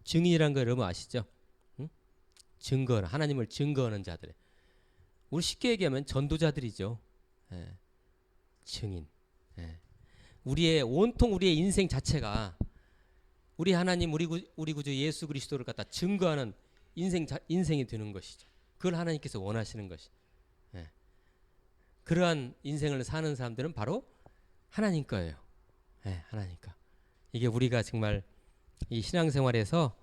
증인이라는 거 여러분 아시죠? 응? 증거는 하나님을 증거하는 자들. 우리 쉽게 얘기하면 전도자들이죠. 예. 증인. 예. 온통 우리의 인생 자체가 우리 하나님, 우리 구주 예수 그리스도를 갖다 증거하는 인생이 되는 것이죠. 그걸 하나님께서 원하시는 것이. 예. 그러한 인생을 사는 사람들은 바로 하나님 거예요. 예, 하나님 거. 이게 우리가 정말 이 신앙생활에서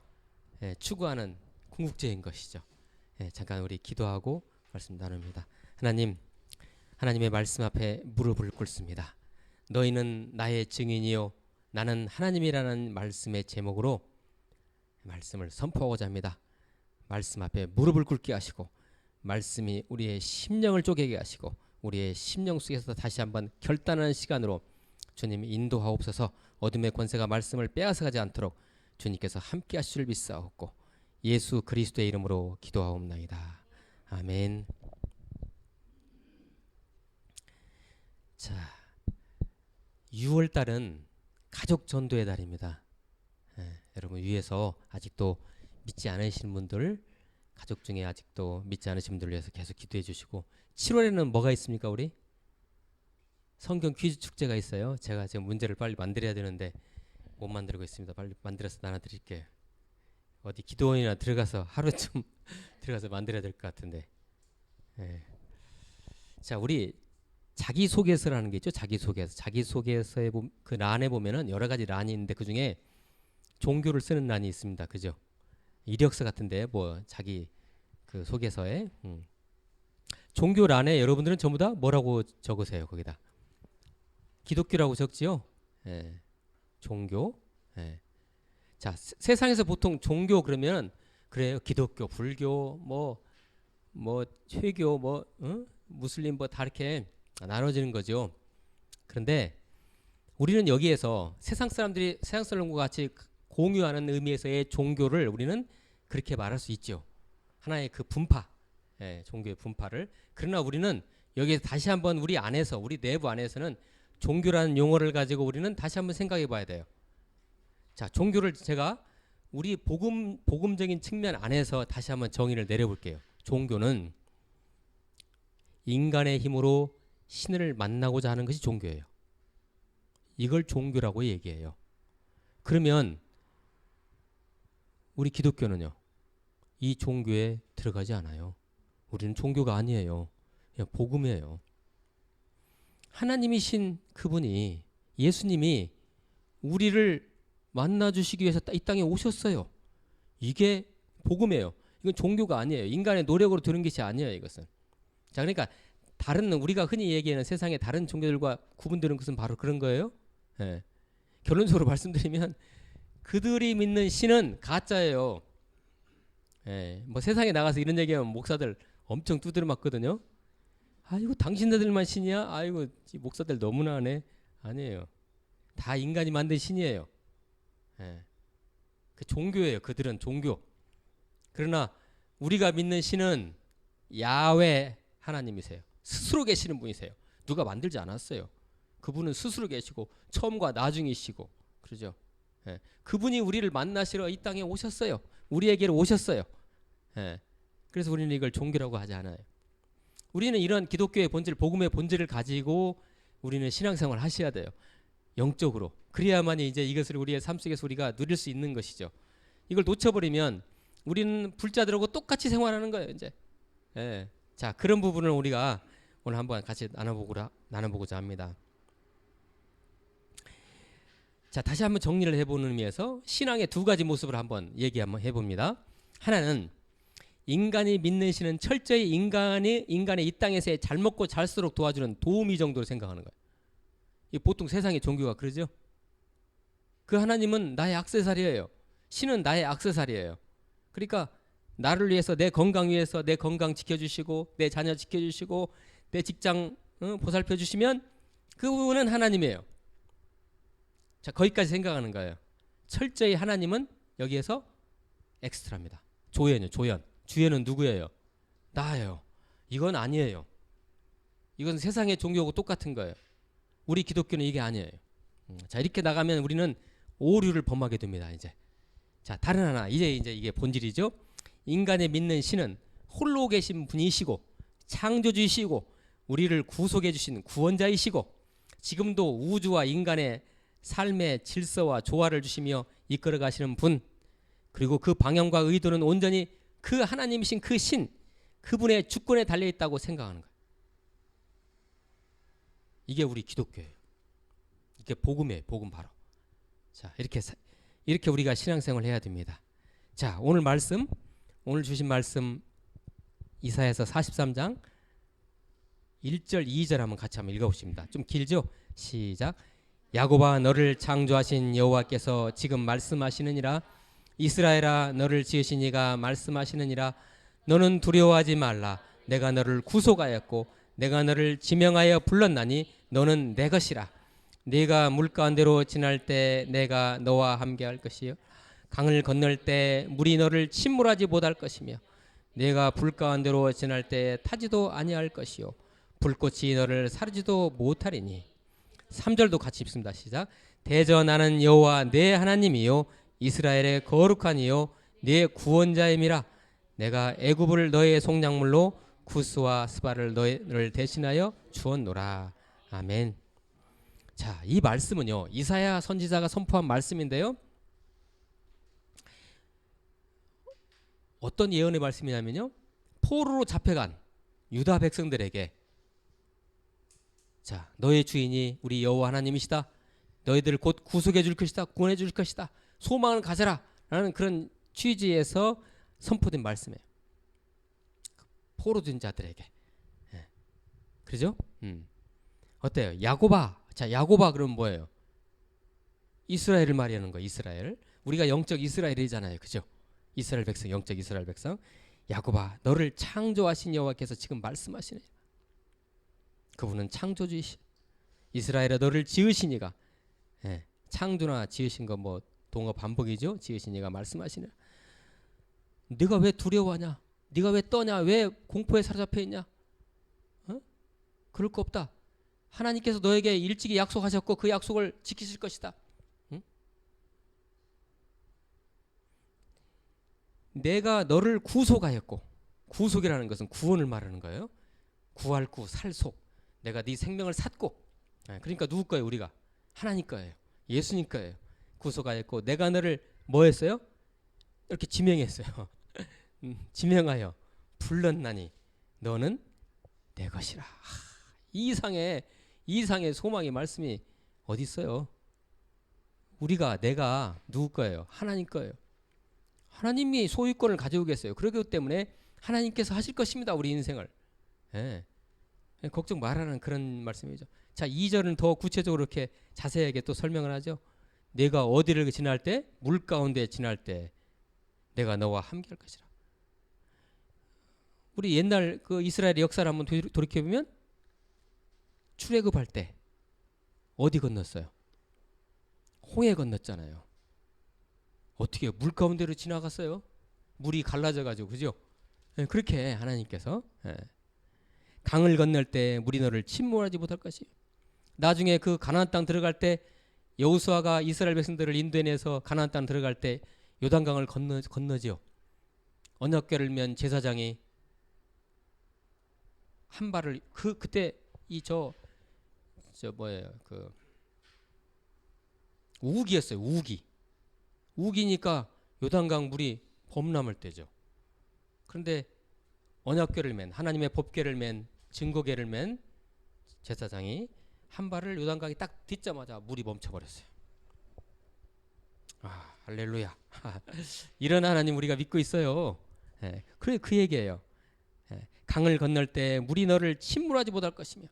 추구하는 궁극적인 것이죠. 잠깐 우리 기도하고 말씀 나눕니다. 하나님의 말씀 앞에 무릎을 꿇습니다. 너희는 나의 증인이요 나는 하나님이라는 말씀의 제목으로 말씀을 선포하고자 합니다. 말씀 앞에 무릎을 꿇게 하시고 말씀이 우리의 심령을 쪼개게 하시고 우리의 심령 속에서 다시 한번 결단하는 시간으로 주님 인도하옵소서. 어둠의 권세가 말씀을 빼앗아가지 않도록 주님께서 함께 하실 줄 믿사옵고 예수 그리스도의 이름으로 기도하옵나이다. 아멘. 자, 6월달은 가족 전도의 달입니다. 여러분 위에서 아직도 믿지 않으시는 분들, 가족 중에 아직도 믿지 않으신 분들을 위해서 계속 기도해 주시고 7월에는 뭐가 있습니까? 우리 성경 퀴즈 축제가 있어요. 제가 지금 문제를 빨리 만들어야 되는데 못 만들고 있습니다. 빨리 만들어서 나눠드릴게요. 어디 기도원이나 들어가서 하루 좀 들어가서 만들어야 될 것 같은데. 자, 우리 자기소개서라는 게 있죠. 자기소개서의 그 란에 보면은 여러 가지 란이 있는데 그 중에 종교를 쓰는 란이 있습니다. 그죠? 이력서 같은데 뭐 자기 그 소개서에 종교 란에 여러분들은 전부 다 뭐라고 적으세요? 거기다 기독교라고 적지요? 종교. 자, 세상에서 보통 종교 그러면 그래요. 기독교, 불교, 뭐 회교, 무슬림 뭐 다 이렇게 나눠지는 거죠. 그런데 우리는 여기에서 세상 사람과 같이 공유하는 의미에서의 종교를 우리는 그렇게 말할 수 있죠. 하나의 그 분파, 종교의 분파를. 그러나 우리는 여기에서 다시 한번 우리 내부 안에서는 종교라는 용어를 가지고 우리는 다시 한번 생각해 봐야 돼요. 자, 종교를 제가 우리 복음적인 측면 안에서 다시 한번 정의를 내려볼게요. 종교는 인간의 힘으로 신을 만나고자 하는 것이 종교예요. 이걸 종교라고 얘기해요. 그러면 우리 기독교는요, 이 종교에 들어가지 않아요. 우리는 종교가 아니에요. 그냥 복음이에요. 하나님이신 그분이, 예수님이 우리를 만나주시기 위해서 이 땅에 오셨어요. 이게 복음이에요. 이건 종교가 아니에요. 인간의 노력으로 되는 것이 아니에요. 이것은. 자, 그러니까 우리가 흔히 얘기하는 세상의 다른 종교들과 구분되는 것은 바로 그런 거예요. 결론적으로 말씀드리면 그들이 믿는 신은 가짜예요. 뭐 세상에 나가서 이런 얘기하면 목사들 엄청 두드려 맞거든요. 아이고 당신네들만 신이야? 아이고 목사들 너무나 하네. 아니에요. 다 인간이 만든 신이에요. 그 종교예요. 그들은 종교. 그러나 우리가 믿는 신은 야훼 하나님이세요. 스스로 계시는 분이세요. 누가 만들지 않았어요. 그분은 스스로 계시고 처음과 나중이시고 그러죠. 그분이 우리를 만나시러 이 땅에 오셨어요. 우리에게로 오셨어요. 그래서 우리는 이걸 종교라고 하지 않아요. 우리는 이런 기독교의 본질, 복음의 본질을 가지고 우리는 신앙생활을 하셔야 돼요. 영적으로. 그래야만이 이제 이것을 우리의 삶 속에서 우리가 누릴 수 있는 것이죠. 이걸 놓쳐버리면 우리는 불자들하고 똑같이 생활하는 거예요. 이제. 자, 그런 부분을 우리가 오늘 한번 같이 나눠보고자 합니다. 자, 다시 한번 정리를 해보는 의미에서 신앙의 두 가지 모습을 한번 해봅니다. 하나는 인간이 믿는 신은 철저히 인간의 이 땅에서의 잘 먹고 잘수록 도와주는 도우미 정도로 생각하는 거예요. 이 보통 세상의 종교가 그러죠. 그 하나님은 나의 액세서리예요. 신은 나의 액세서리예요. 그러니까 나를 위해서, 내 건강 위해서 내 건강 지켜주시고 내 자녀 지켜주시고 내 직장 보살펴 주시면 그분은 하나님이에요. 자, 거기까지 생각하는 거예요. 철저히 하나님은 여기에서 엑스트라입니다. 조연. 주연은 누구예요? 나예요. 이건 아니에요. 이건 세상의 종교하고 똑같은 거예요. 우리 기독교는 이게 아니에요. 자, 이렇게 나가면 우리는 오류를 범하게 됩니다. 이제 자, 다른 하나 이제 이게 본질이죠. 인간의 믿는 신은 홀로 계신 분이시고 창조주이시고 우리를 구속해 주신 구원자이시고 지금도 우주와 인간의 삶의 질서와 조화를 주시며 이끌어 가시는 분, 그리고 그 방향과 의도는 온전히 그 하나님이신 그 신, 그분의 주권에 달려 있다고 생각하는 거예요. 이게 우리 기독교예요. 이게 복음이에요. 복음 바로. 자, 이렇게 우리가 신앙생활을 해야 됩니다. 자, 오늘 주신 말씀 이사야서 43장 1절 2절 한번 읽어보십니다. 좀 길죠? 시작. 야곱아, 너를 창조하신 여호와께서 지금 말씀하시느니라. 이스라엘아, 너를 지으신 이가 말씀하시느니라. 너는 두려워하지 말라. 내가 너를 구속하였고 내가 너를 지명하여 불렀나니 너는 내 것이라. 네가 물 가운데로 지날 때 내가 너와 함께할 것이요 강을 건널 때 물이 너를 침몰하지 못할 것이며 네가 불 가운데로 지날 때 타지도 아니할 것이요 불꽃이 너를 사르지도 못하리니. 3절도 같이 읽습니다. 시작. 대저 나는 여호와 내 하나님이요 이스라엘의 거룩한 이요 네 구원자임이라. 내가 애굽을 너의 속량물로 구스와 스바를 너를 대신하여 주었노라. 아멘. 자, 이 말씀은요 이사야 선지자가 선포한 말씀인데요, 어떤 예언의 말씀이냐면요, 포로로 잡혀간 유다 백성들에게 자, 너의 주인이 우리 여호와 하나님이시다. 너희들을 곧 구속해 줄 것이다. 구원해 줄 것이다. 소망을 가져라. 라는 그런 취지에서 선포된 말씀이에요. 포로된 자들에게. 예. 그죠? 어때요? 야고바. 자, 야고바 그러면 뭐예요? 이스라엘을 말하는 거예요. 이스라엘. 우리가 영적 이스라엘이잖아요. 그죠? 이스라엘 백성, 영적 이스라엘 백성. 야고바, 너를 창조하신 여호와께서 지금 말씀하시네. 그분은 창조주이시. 이스라엘아, 너를 지으신 이가. 예. 창조나 지으신 거 뭐 동어 반복이죠. 지으신 이가 말씀하시네. 네가 왜 두려워하냐? 네가 왜 떠냐? 왜 공포에 사로잡혀 있냐? 어? 그럴 거 없다. 하나님께서 너에게 일찍이 약속하셨고 그 약속을 지키실 것이다. 응? 내가 너를 구속하였고, 구속이라는 것은 구원을 말하는 거예요. 구할 구, 살속. 내가 네 생명을 샀고, 그러니까 누구 거예요? 우리가 하나님 거예요. 예수님 거예요. 구속하였고 내가 너를 뭐 했어요? 이렇게 지명했어요. 지명하여 불렀나니 너는 내 것이라. 이 이상의 소망의 말씀이 어디 있어요? 내가 누구 거예요? 하나님 거예요. 하나님이 소유권을 가지고 계세요. 그렇기 때문에 하나님께서 하실 것입니다. 우리 인생을. 예. 걱정 말하는 그런 말씀이죠. 자, 2절은 더 구체적으로 이렇게 자세하게 또 설명을 하죠. 내가 어디를 지날 때, 물 가운데 지날 때 내가 너와 함께 할 것이라. 우리 옛날 그 이스라엘의 역사를 한번 돌이켜보면 출애굽할 때 어디 건넜어요? 홍해 건넜잖아요. 어떻게 물 가운데로 지나갔어요? 물이 갈라져 가지고, 그죠? 네, 그렇게 하나님께서 강을 건널 때 물이 너를 침몰하지 못할 것이. 나중에 그 가나안 땅 들어갈 때 여호수아가 이스라엘 백성들을 인도해내서 가나안 땅 들어갈 때 요단강을 건너지요. 언약궤를 맨 제사장이 한 발을 그때 우기였어요. 우기니까 요단강 물이 범람할 때죠. 그런데 언약궤를 맨, 하나님의 법궤를 맨, 증거궤를 맨 제사장이 한 발을 요단강이 딱 딛자마자 물이 멈춰버렸어요. 아, 할렐루야. 이런 하나님 우리가 믿고 있어요. 그래, 그 얘기예요. 강을 건널 때 물이 너를 침몰하지 못할 것이며,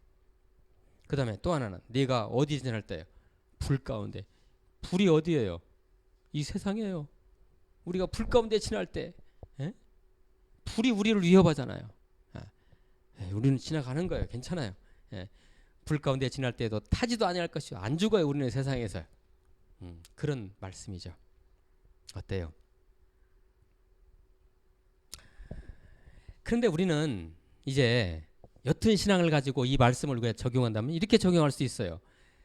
그 다음에 또 하나는 네가 어디 지날 때요? 불 가운데. 불이 어디예요? 이 세상이에요. 우리가 불 가운데 지날 때 불이 우리를 위협하잖아요. 우리는 지나가는 거예요. 괜찮아요. 불 가운데 지날 때도 타지도 아니할 것이요 안 죽어요. 우리는 세상에서. 그런 말씀이죠. 어때요? 그런데 우리는 이제 옅은 신앙을 가지고 이 말씀을 우리가 적용한다면 이렇게 적용할 수 있어요.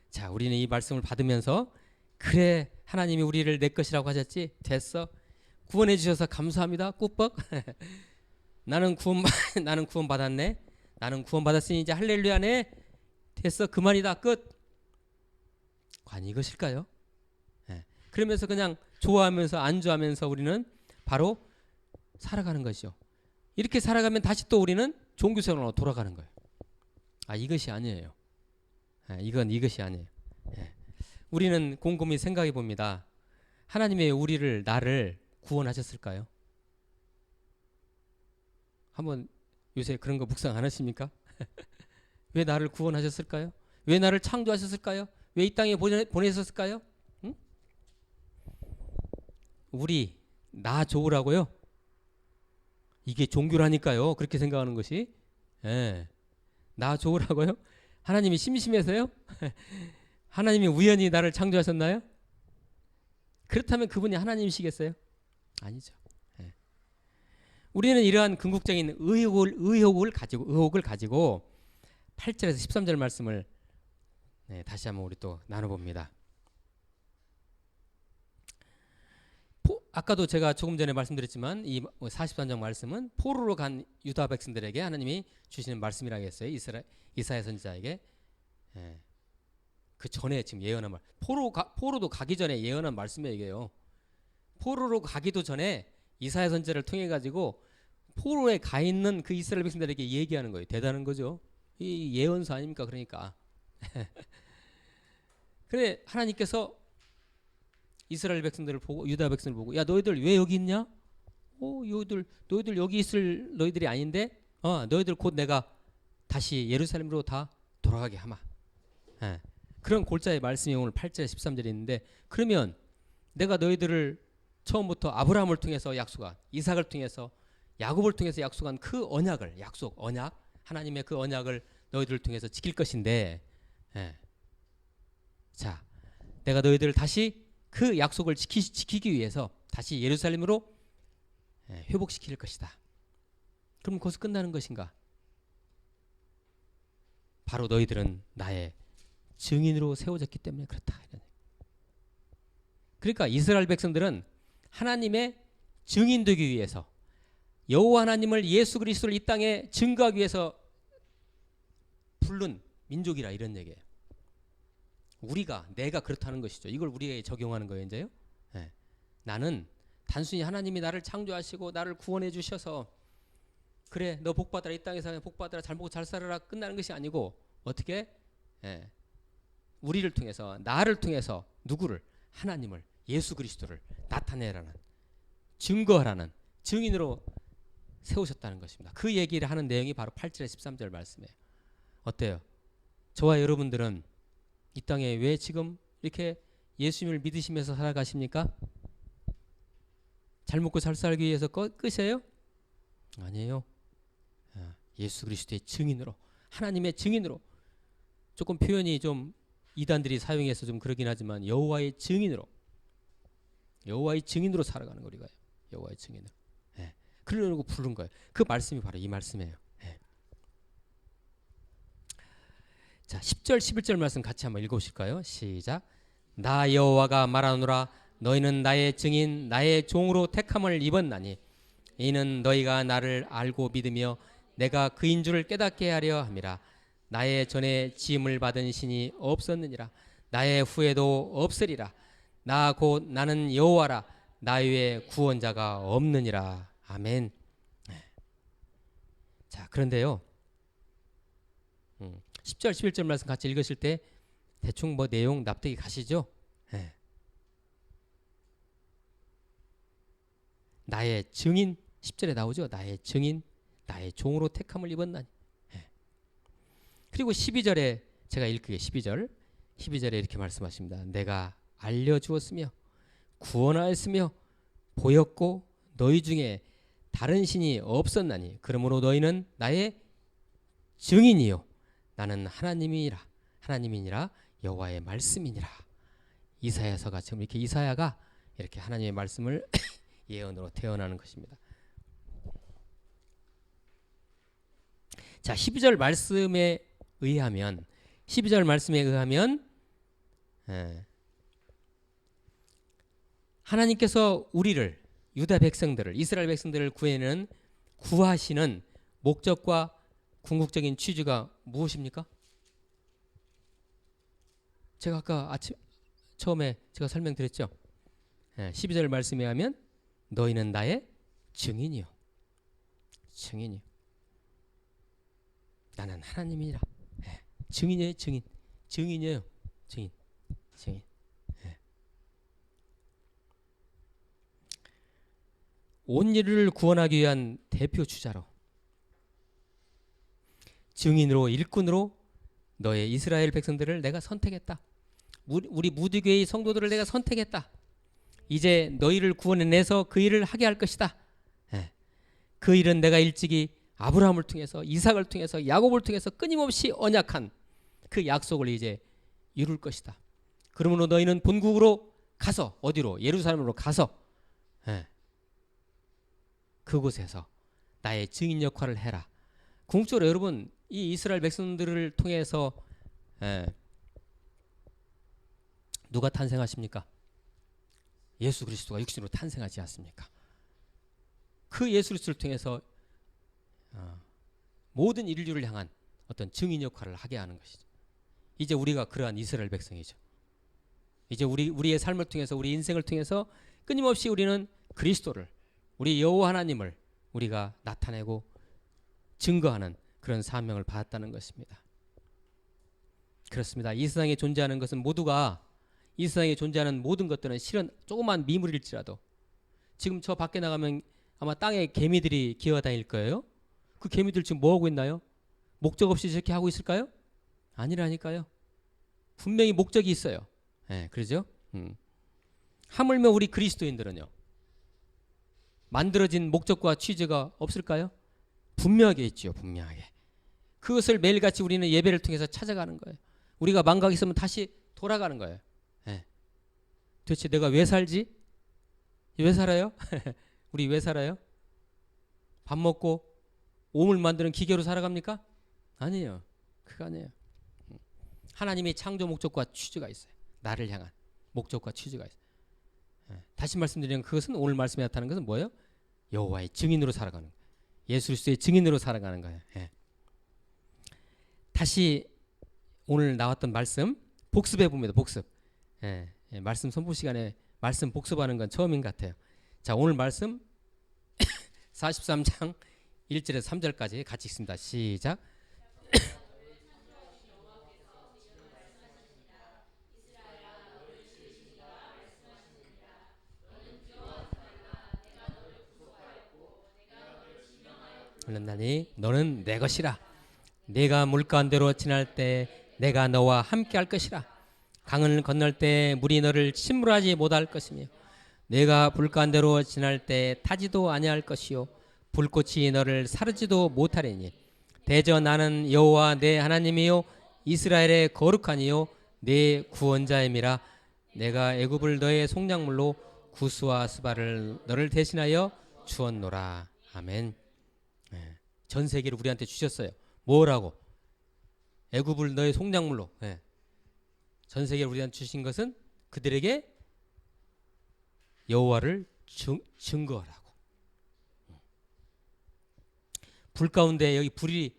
자, 우리는 이 말씀을 받으면서 그래, 하나님이 우리를 내 것이라고 하셨지? 됐어. 구원해 주셔서 감사합니다. 꾸벅. 나는 나는 구원 받았네. 나는 구원 받았으니 이제 할렐루야네. 됐어. 그만이다. 끝. 과연 이것일까요? 예. 그러면서 그냥 좋아하면서 안주하면서 우리는 바로 살아가는 것이죠. 이렇게 살아가면 다시 또 우리는 종교생활로 돌아가는 거예요. 아, 이것이 아니에요. 예, 이것이 아니에요. 예. 우리는 곰곰이 생각해 봅니다. 하나님의 나를 구원하셨을까요? 한번 요새 그런 거 묵상 안 하십니까? 왜 나를 구원하셨을까요? 왜 나를 창조하셨을까요? 왜 이 땅에 보내셨을까요? 응? 나 좋으라고요? 이게 종교라니까요. 그렇게 생각하는 것이. 예. 나 좋으라고요? 하나님이 심심해서요? 하나님이 우연히 나를 창조하셨나요? 그렇다면 그분이 하나님이시겠어요? 아니죠. 예. 우리는 이러한 궁극적인 의혹을 가지고 8절에서 13절 말씀을 다시 한번 우리 또 나눠봅니다. 아까도 제가 조금 전에 말씀드렸지만 이 43장 말씀은 포로로 간 유다 백성들에게 하나님이 주시는 말씀이라고 했어요. 이사야 선지자에게. 그 전에 지금 예언한 말. 포로도 가기 전에 예언한 말씀이에요. 이게요. 포로로 가기도 전에 이사야 선지자를 통해 가지고 포로에 가 있는 그 이스라엘 백성들에게 얘기하는 거예요. 대단한 거죠. 이 예언서 아닙니까? 그러니까. 그래 하나님께서 이스라엘 백성들을 보고 유다 백성을 보고 야 너희들 왜 여기 있냐? 너희들 여기 있을 너희들이 아닌데 너희들 곧 내가 다시 예루살렘으로 다 돌아가게 하마. 그런 골자의 말씀이 오늘 8절 13절에 있는데 그러면 내가 너희들을 처음부터 아브라함을 통해서 약속한 이삭을 통해서 야곱을 통해서 약속한 그 언약 하나님의 그 언약을 너희들을 통해서 지킬 것인데 자 내가 너희들을 다시 그 약속을 지키기 위해서 다시 예루살렘으로 회복시킬 것이다. 그럼 거기서 끝나는 것인가? 바로 너희들은 나의 증인으로 세워졌기 때문에 그렇다. 그러니까 이스라엘 백성들은 하나님의 증인 되기 위해서 여호와 하나님을 예수 그리스도를 이 땅에 증거하기 위해서 부른 민족이라 이런 얘기예요. 내가 그렇다는 것이죠. 이걸 우리에게 적용하는 거예요, 이제요. 나는 단순히 하나님이 나를 창조하시고 나를 구원해 주셔서 그래, 너 복 받아라, 이 땅에서 복 받아라, 잘 먹고 잘 살아라 끝나는 것이 아니고 어떻게? 우리를 통해서 나를 통해서 누구를? 하나님을 예수 그리스도를 나타내라는 증거하라는 증인으로 세우셨다는 것입니다. 그 얘기를 하는 내용이 바로 8절에 13절 말씀이에요. 어때요? 저와 여러분들은 이 땅에 왜 지금 이렇게 예수님을 믿으시면서 살아가십니까? 잘 먹고 잘 살기 위해서 끝이에요? 아니에요. 예수 그리스도의 증인으로, 하나님의 증인으로, 조금 표현이 좀 이단들이 사용해서 좀 그러긴 하지만 여호와의 증인으로 살아가는 거 우리가 여호와의 증인으로. 그러려고 부른 거예요. 그 말씀이 바로 이 말씀이에요. 자, 10절 11절 말씀 같이 한번 읽어보실까요? 시작. 나 여호와가 말하노라 너희는 나의 증인 나의 종으로 택함을 입었나니 이는 너희가 나를 알고 믿으며 내가 그인 줄을 깨닫게 하려 함이라. 나의 전에 지음을 받은 신이 없었느니라. 나의 후에도 없으리라. 나 곧 나는 여호와라. 나 외에 구원자가 없느니라. 아멘. 자, 그런데요 10절 11절 말씀 같이 읽으실 때 대충 뭐 내용 납득이 가시죠? 나의 증인 10절에 나오죠. 나의 증인 나의 종으로 택함을 입었나니. 그리고 12절에 제가 읽게 12절에 이렇게 말씀하십니다. 내가 알려주었으며 구원하였으며 보였고 너희 중에 다른 신이 없었나니 그러므로 너희는 나의 증인이요 나는 하나님이니라 여호와의 말씀이니라. 이사야서가 지금 이렇게 이사야가 이렇게 하나님의 말씀을 예언으로 태어나는 것입니다. 자, 12절 말씀에 의하면 하나님께서 우리를 유다 백성들을, 이스라엘 백성들을 구해내는 구하시는 목적과 궁극적인 취지가 무엇입니까? 제가 아까 처음에 제가 설명드렸죠. 12절 말씀에 하면 너희는 나의 증인이요. 증인이요. 나는 하나님이라. 증인이에요. 증인. 증인이에요. 증인. 증인. 온 인류를 구원하기 위한 대표 주자로, 증인으로, 일꾼으로 너의 이스라엘 백성들을 내가 선택했다. 우리 무디교회의 성도들을 내가 선택했다. 이제 너희를 구원해내서 그 일을 하게 할 것이다. 그 일은 내가 일찍이 아브라함을 통해서, 이삭을 통해서, 야곱을 통해서 끊임없이 언약한 그 약속을 이제 이룰 것이다. 그러므로 너희는 본국으로 가서, 어디로? 예루살렘으로 가서 그곳에서 나의 증인 역할을 해라. 궁극적으로 여러분, 이 이스라엘 백성들을 통해서 누가 탄생하십니까? 예수 그리스도가 육신으로 탄생하지 않습니까? 그 예수 그리스도를 통해서 모든 인류를 향한 어떤 증인 역할을 하게 하는 것이죠. 이제 우리가 그러한 이스라엘 백성이죠. 이제 우리의 삶을 통해서, 우리 인생을 통해서 끊임없이 우리는 그리스도를, 우리 여호와 하나님을 우리가 나타내고 증거하는 그런 사명을 받았다는 것입니다. 그렇습니다. 이 세상에 존재하는 것은 모두가, 이 세상에 존재하는 모든 것들은 실은 조그만 미물일지라도, 지금 저 밖에 나가면 아마 땅에 개미들이 기어다닐 거예요. 그 개미들 지금 뭐 하고 있나요? 목적 없이 저렇게 하고 있을까요? 아니라니까요. 분명히 목적이 있어요. 그러죠? 하물며 우리 그리스도인들은요, 만들어진 목적과 취지가 없을까요? 분명하게 있죠. 분명하게. 그것을 매일같이 우리는 예배를 통해서 찾아가는 거예요. 우리가 망각이 있으면 다시 돌아가는 거예요. 도대체 내가 왜 살지? 왜 살아요? 우리 왜 살아요? 밥 먹고 몸을 만드는 기계로 살아갑니까? 아니에요. 그거 아니에요. 하나님의 창조 목적과 취지가 있어요. 나를 향한 목적과 취지가 있어요. 다시 말씀드리면 그것은, 오늘 말씀에 나타나는 것은 뭐예요? 여호와의 증인으로 살아가는 거예요. 예수 그리스도의 증인으로 살아가는 거예요. 다시 오늘 나왔던 말씀 복습해 봅니다. 복습. 말씀 선포 시간에 말씀 복습하는 건 처음인 것 같아요. 자, 오늘 말씀 43장 1절에서 3절까지 같이 읽습니다. 시작. 흘렀나니 너는 내 것이라. 내가 물가운데로 지날 때 내가 너와 함께 할 것이라. 강을 건널 때 물이 너를 침몰하지 못할 것이며 내가 불가운데로 지날 때 타지도 아니할 것이요 불꽃이 너를 사르지도 못하리니 대저 나는 여호와 내 하나님이요 이스라엘의 거룩하니요 내 구원자임이라. 내가 애굽을 너의 속량물로 구스와 스바를 너를 대신하여 주었노라. 아멘. 전 세계를 우리한테 주셨어요. 뭐라고? 애굽을 너의 속량물로. 전 세계를 우리한테 주신 것은 그들에게 여호와를 증거하라고. 불 가운데, 여기 불이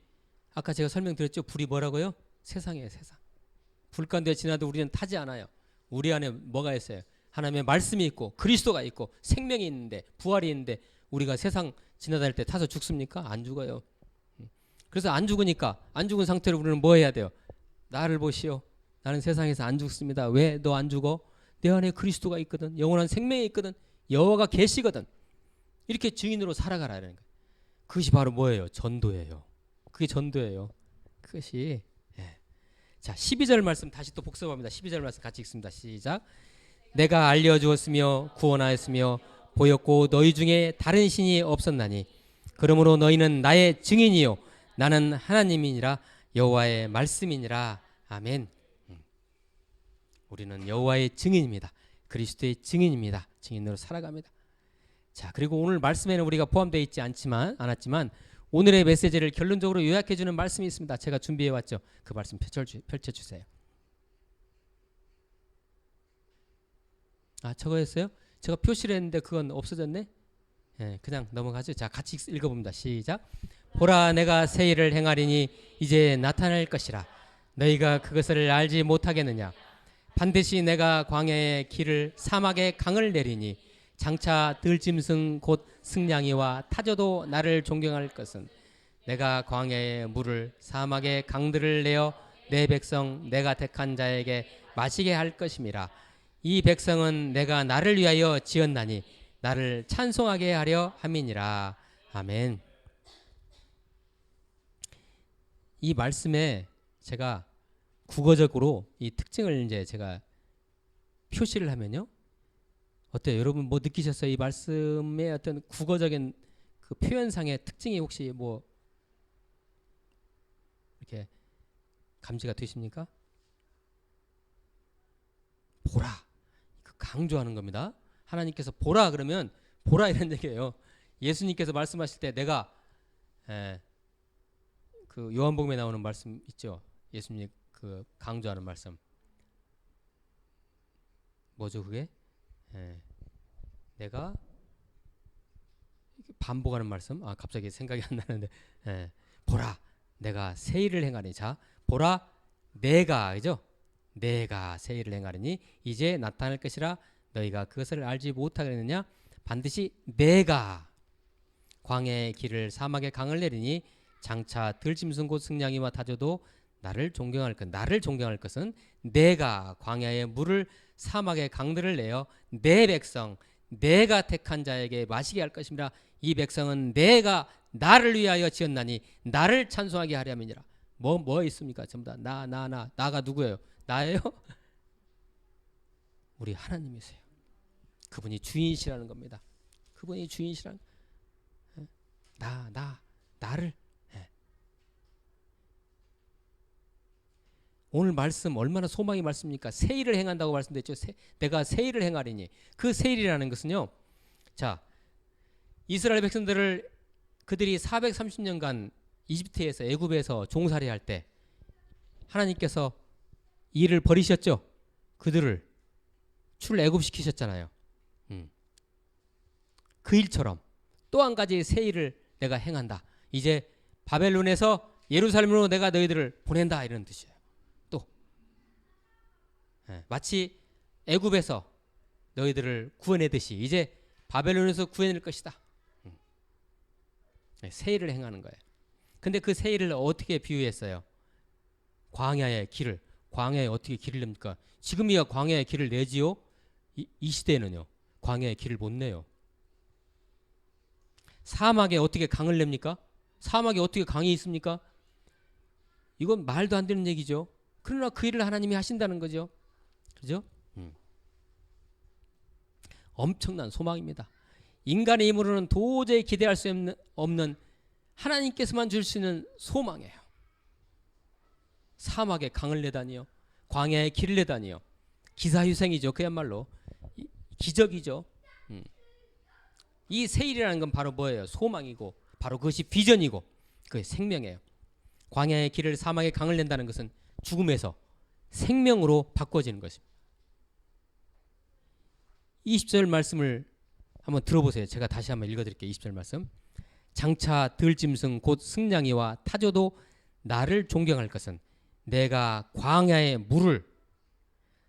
아까 제가 설명드렸죠. 불이 뭐라고요? 세상이에요. 세상. 불 가운데 지나도 우리는 타지 않아요. 우리 안에 뭐가 있어요? 하나님의 말씀이 있고 그리스도가 있고 생명이 있는데, 부활이 있는데 우리가 세상 지나다닐 때 타서 죽습니까? 안 죽어요. 그래서 안 죽으니까, 안 죽은 상태로 우리는 뭐 해야 돼요? 나를 보시오. 나는 세상에서 안 죽습니다. 왜 너 안 죽어? 내 안에 그리스도가 있거든. 영원한 생명이 있거든. 여호와가 계시거든. 이렇게 증인으로 살아가라는 거예요. 그것이 바로 뭐예요? 전도예요. 그게 전도예요. 그것이. 자, 12절 말씀 다시 또 복습합니다. 12절 말씀 같이 읽습니다. 시작. 내가 알려주었으며 구원하였으며 보였고 너희 중에 다른 신이 없었나니 그러므로 너희는 나의 증인이요 나는 하나님이니라. 여호와의 말씀이니라. 아멘. 우리는 여호와의 증인입니다. 그리스도의 증인입니다. 증인으로 살아갑니다. 자, 그리고 오늘 말씀에는 우리가 포함되어 있지 않았지만 오늘의 메시지를 결론적으로 요약해 주는 말씀이 있습니다. 제가 준비해 왔죠. 그 말씀 펼쳐 주세요. 아, 저거였어요? 제가 표시를 했는데 그건 없어졌네? 그냥 넘어가죠. 자, 같이 읽어봅니다. 시작. 보라, 내가 새 일을 행하리니 이제 나타날 것이라. 너희가 그것을 알지 못하겠느냐. 반드시 내가 광야의 길을 사막의 강을 내리니 장차 들짐승 곧 승냥이와 타조도 나를 존경할 것은 내가 광야의 물을 사막의 강들을 내어 내 백성 내가 택한 자에게 마시게 할 것임이라. 이 백성은 내가 나를 위하여 지었나니 나를 찬송하게 하려 함이니라. 아멘. 이 말씀에 제가 국어적으로 이 특징을 이제 제가 표시를 하면요. 어때요? 여러분 뭐 느끼셨어요? 이 말씀의 어떤 국어적인 그 표현상의 특징이 혹시 뭐 이렇게 감지가 되십니까? 보라. 그 강조하는 겁니다. 하나님께서 보라 그러면 보라 이런 얘기예요. 예수님께서 말씀하실 때 내가 그 요한복음에 나오는 말씀 있죠. 예수님 그 강조하는 말씀. 뭐죠 그게? 내가 반복하는 말씀. 아 갑자기 생각이 안 나는데. 보라 내가 새 일을 행하니. 자 보라 내가 그죠? 내가 새 일을 행하리니 이제 나타날 것이라. 너희가 그것을 알지 못하겠느냐. 반드시 내가 광야의 길을 사막의 강을 내리니 장차 들짐승 곧 승냥이와 타조도 나를 존경할 것. 나를 존경할 것은 내가 광야의 물을 사막의 강들을 내어 내 백성 내가 택한 자에게 마시게 할 것입니다. 이 백성은 내가 나를 위하여 지었나니 나를 찬송하게 하려 함이니라. 뭐 있습니까? 전부 다 나가 누구예요? 나예요? 우리 하나님이세요. 그분이 주인이시라는 겁니다. 그분이 주인이시라는 나를. 오늘 말씀 얼마나 소망의 말씀입니까? 새 일을 행한다고 말씀드렸죠. 내가 새 일을 행하리니. 그 새 일이라는 것은요. 자, 이스라엘 백성들을 그들이 430년간 이집트에서 애굽에서 종살이할 때 하나님께서 일을 버리셨죠. 그들을 출애굽시키셨잖아요. 그 일처럼 또 한 가지 새 일을 내가 행한다. 이제 바벨론에서 예루살렘으로 내가 너희들을 보낸다 이런 뜻이에요. 또 마치 애굽에서 너희들을 구원내듯이 이제 바벨론에서 구해낼 것이다. 새 일을 행하는 거예요. 근데 그 새 일을 어떻게 비유했어요? 광야의 길을. 광야에 어떻게 길을 냅니까? 지금이야 광야의 길을 내지요. 이 시대에는요. 광야의 길을 못 내요. 사막에 어떻게 강을 냅니까? 사막에 어떻게 강이 있습니까? 이건 말도 안 되는 얘기죠. 그러나 그 일을 하나님이 하신다는 거죠. 그죠? 엄청난 소망입니다. 인간의 힘으로는 도저히 기대할 수 없는 하나님께서만 줄 수 있는 소망이에요. 사막에 강을 내다니요. 광야에 길을 내다니요. 기사휴생이죠. 그야말로 기적이죠. 이 새 일이라는 건 바로 뭐예요? 소망이고 바로 그것이 비전이고 그게 생명이에요. 광야의 길을 사막에 강을 낸다는 것은 죽음에서 생명으로 바꿔지는 것입니다. 20절 말씀을 한번 들어보세요. 제가 다시 한번 읽어드릴게요. 20절 말씀. 장차 들짐승 곧 승냥이와 타조도 나를 존경할 것은 내가 광야의 물을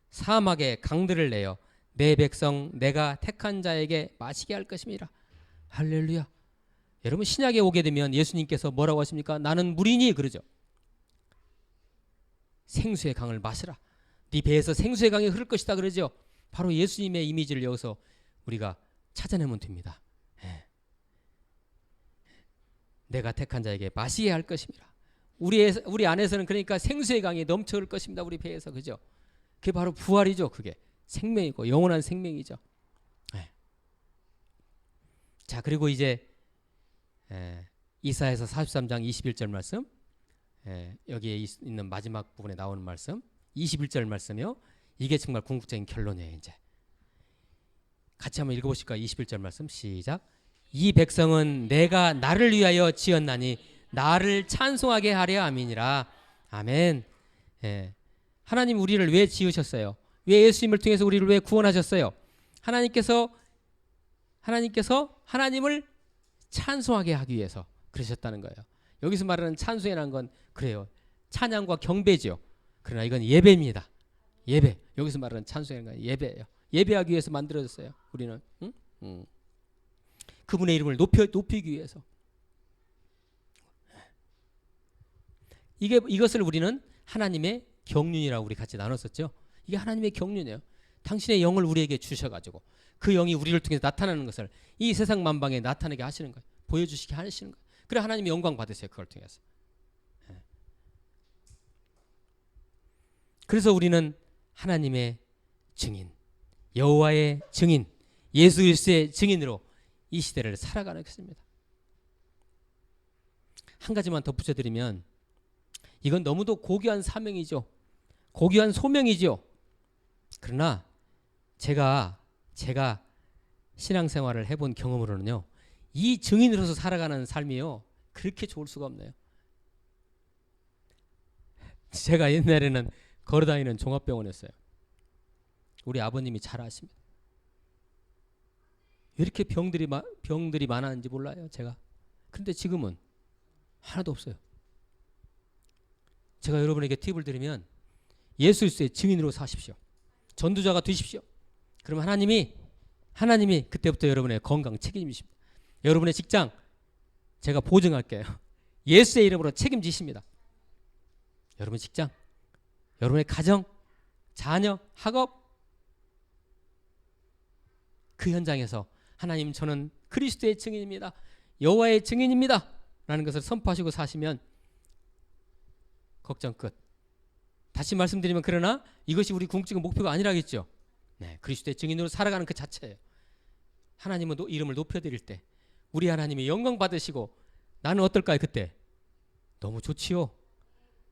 사막의 강들을 내어 내 백성 내가 택한 자에게 마시게 할 것임이라. 할렐루야. 여러분 신약에 오게 되면 예수님께서 뭐라고 하십니까? 나는 물이니 그러죠. 생수의 강을 마시라. 네 배에서 생수의 강이 흐를 것이다 그러죠. 바로 예수님의 이미지를 여기서 우리가 찾아내면 됩니다. 내가 택한 자에게 마시게 할 것입니다. 우리 안에서는 그러니까 생수의 강이 넘쳐 흐를 것입니다. 우리 배에서 그죠? 그게 바로 부활이죠. 그게 생명이고 영원한 생명이죠. 자 그리고 이제 이사야서 43장 21절 말씀, 여기에 있는 마지막 부분에 나오는 말씀 21절 말씀이요. 이게 정말 궁극적인 결론이에요. 이제 같이 한번 읽어보실까요? 21절 말씀 시작. 이 백성은 내가 나를 위하여 지었나니 나를 찬송하게 하려 함이니라. 아멘. 하나님 우리를 왜 지으셨어요? 왜 예수님을 통해서 우리를 왜 구원하셨어요? 하나님께서 하나님께서 하나님을 찬송하게 하기 위해서 그러셨다는 거예요. 여기서 말하는 찬송이라는 건 그래요. 찬양과 경배죠. 그러나 이건 예배입니다. 예배. 여기서 말하는 찬송이라는 건 예배예요. 예배하기 위해서 만들어졌어요. 우리는 그분의 이름을 높이기 위해서. 이것을 우리는 하나님의 경륜이라고 우리 같이 나눴었죠. 이게 하나님의 경륜이에요. 당신의 영을 우리에게 주셔가지고 그 영이 우리를 통해서 나타나는 것을 이 세상 만방에 나타나게 하시는 거예요. 보여주시게 하시는 거예요. 그래 하나님이 영광 받으세요. 그걸 통해서. 그래서 우리는 하나님의 증인, 여호와의 증인, 예수 그리스도의 증인으로 이 시대를 살아가는 것입니다. 한 가지만 덧붙여드리면 이건 너무도 고귀한 사명이죠. 고귀한 소명이죠. 그러나 제가 신앙생활을 해본 경험으로는요, 이 증인으로서 살아가는 삶이요 그렇게 좋을 수가 없네요. 제가 옛날에는 걸어다니는 종합병원이었어요. 우리 아버님이 잘 아십니다. 왜 이렇게 병들이 많았는지 몰라요, 제가. 근데 지금은 하나도 없어요. 제가 여러분에게 팁을 드리면 예수 그리스도의 증인으로 사십시오. 전도자가 되십시오. 그러면 하나님이 그때부터 여러분의 건강 책임지십니다. 여러분의 직장 제가 보증할게요. 예수의 이름으로 책임지십니다. 여러분 직장, 여러분의 가정, 자녀, 학업, 그 현장에서 하나님 저는 그리스도의 증인입니다. 여호와의 증인입니다. 라는 것을 선포하시고 사시면 걱정 끝. 다시 말씀드리면 그러나 이것이 우리 궁극적인 목표가 아니라겠죠. 네, 그리스도의 증인으로 살아가는 그 자체예요. 하나님은 이름을 높여드릴 때 우리 하나님이 영광 받으시고 나는 어떨까요? 그때 너무 좋지요.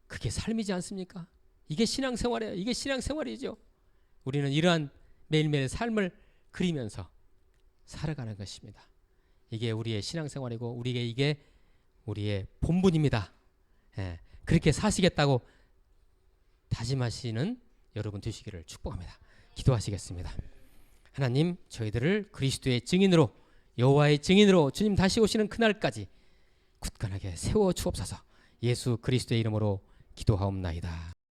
그게 삶이지 않습니까? 이게 신앙생활이에요. 이게 신앙생활이죠. 우리는 이러한 매일매일 삶을 그리면서 살아가는 것입니다. 이게 우리의 신앙생활이고 이게 우리의 본분입니다. 예, 그렇게 사시겠다고 다짐하시는 여러분 되시기를 축복합니다. 기도하시겠습니다. 하나님, 저희들을 그리스도의 증인으로, 여호와의 증인으로 주님 다시 오시는 그날까지 굳건하게 세워 주옵소서. 예수 그리스도의 이름으로 기도하옵나이다.